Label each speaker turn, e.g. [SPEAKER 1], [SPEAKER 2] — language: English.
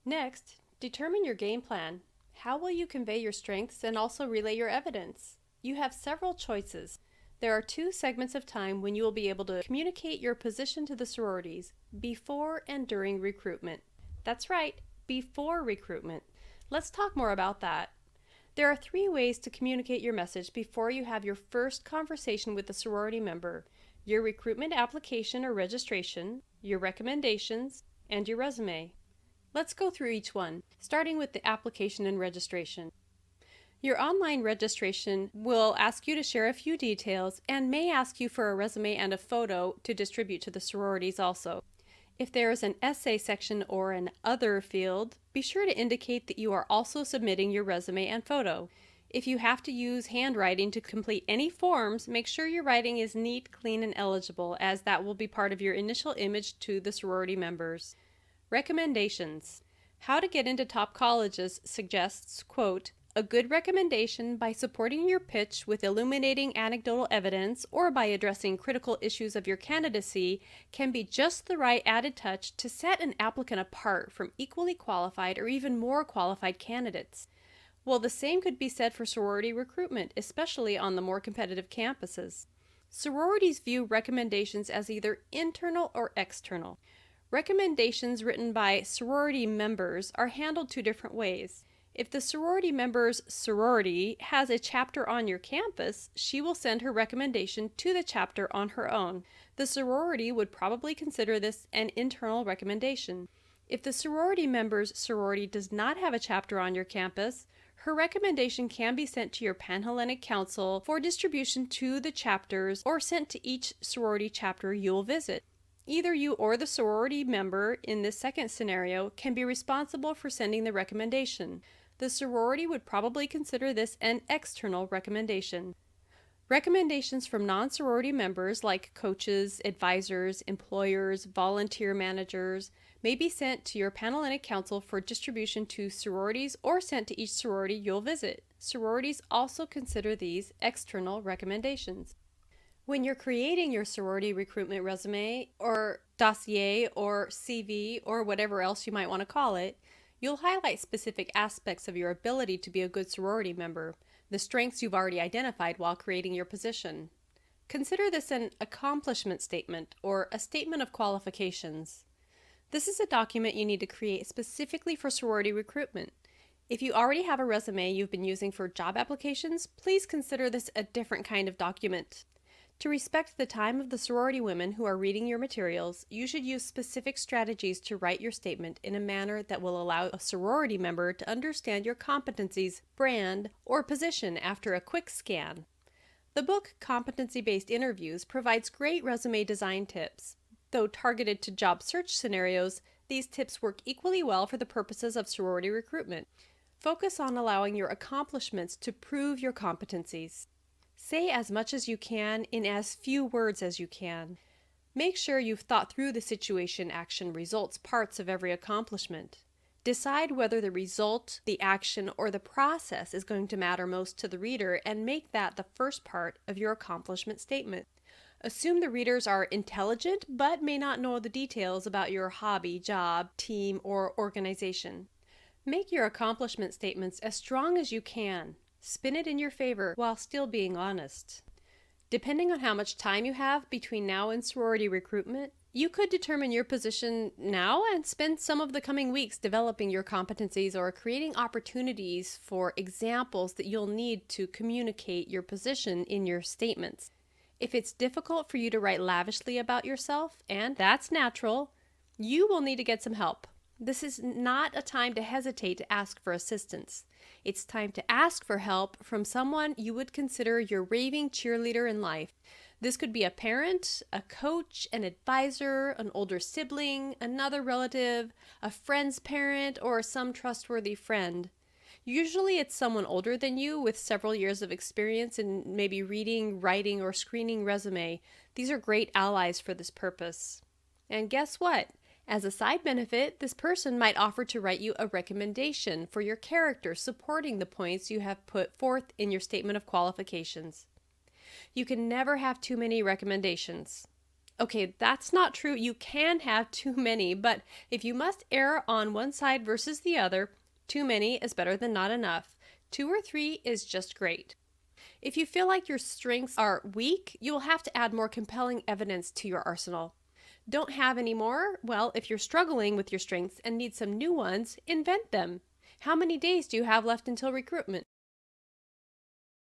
[SPEAKER 1] Next, determine your game plan. How will you convey your strengths and also relay your evidence? You have several choices. There are 2 segments of time when you will be able to communicate your position to the sororities: before and during recruitment. That's right, before recruitment. Let's talk more about that. There are 3 ways to communicate your message before you have your first conversation with a sorority member: your recruitment application or registration, your recommendations, and your resume. Let's go through each one, starting with the application and registration. Your online registration will ask you to share a few details and may ask you for a resume and a photo to distribute to the sororities also. If there is an essay section or an other field, be sure to indicate that you are also submitting your resume and photo. If you have to use handwriting to complete any forms, make sure your writing is neat, clean, and eligible, as that will be part of your initial image to the sorority members. Recommendations. How to Get into Top Colleges suggests, quote, "A good recommendation by supporting your pitch with illuminating anecdotal evidence or by addressing critical issues of your candidacy can be just the right added touch to set an applicant apart from equally qualified or even more qualified candidates." Well, the same could be said for sorority recruitment, especially on the more competitive campuses. Sororities view recommendations as either internal or external. Recommendations written by sorority members are handled 2 different ways. If the sorority member's sorority has a chapter on your campus, she will send her recommendation to the chapter on her own. The sorority would probably consider this an internal recommendation. If the sorority member's sorority does not have a chapter on your campus, her recommendation can be sent to your Panhellenic Council for distribution to the chapters or sent to each sorority chapter you'll visit. Either you or the sorority member in this second scenario can be responsible for sending the recommendation. The sorority would probably consider this an external recommendation. Recommendations from non-sorority members like coaches, advisors, employers, volunteer managers may be sent to your Panhellenic Council for distribution to sororities or sent to each sorority you'll visit. Sororities also consider these external recommendations. When you're creating your sorority recruitment resume or dossier or CV or whatever else you might want to call it, you'll highlight specific aspects of your ability to be a good sorority member, the strengths you've already identified while creating your position. Consider this an accomplishment statement or a statement of qualifications. This is a document you need to create specifically for sorority recruitment. If you already have a resume you've been using for job applications, please consider this a different kind of document. To respect the time of the sorority women who are reading your materials, you should use specific strategies to write your statement in a manner that will allow a sorority member to understand your competencies, brand, or position after a quick scan. The book Competency-Based Interviews provides great resume design tips. Though targeted to job search scenarios, these tips work equally well for the purposes of sorority recruitment. Focus on allowing your accomplishments to prove your competencies. Say as much as you can in as few words as you can. Make sure you've thought through the situation, action, results parts of every accomplishment. Decide whether the result, the action, or the process is going to matter most to the reader and make that the first part of your accomplishment statement. Assume the readers are intelligent but may not know the details about your hobby, job, team, or organization. Make your accomplishment statements as strong as you can. Spin it in your favor while still being honest. Depending on how much time you have between now and sorority recruitment, you could determine your position now and spend some of the coming weeks developing your competencies or creating opportunities for examples that you'll need to communicate your position in your statements. If it's difficult for you to write lavishly about yourself, and that's natural, you will need to get some help. This is not a time to hesitate to ask for assistance. It's time to ask for help from someone you would consider your raving cheerleader in life. This could be a parent, a coach, an advisor, an older sibling, another relative, a friend's parent, or some trustworthy friend. Usually it's someone older than you with several years of experience in maybe reading, writing, or screening resume. These are great allies for this purpose. And guess what? As a side benefit, this person might offer to write you a recommendation for your character supporting the points you have put forth in your statement of qualifications. You can never have too many recommendations. Okay, that's not true. You can have too many, but if you must err on one side versus the other, too many is better than not enough. 2 or 3 is just great. If you feel like your strengths are weak, you will have to add more compelling evidence to your arsenal. Don't have any more? Well, if you're struggling with your strengths and need some new ones, invent them. How many days do you have left until recruitment?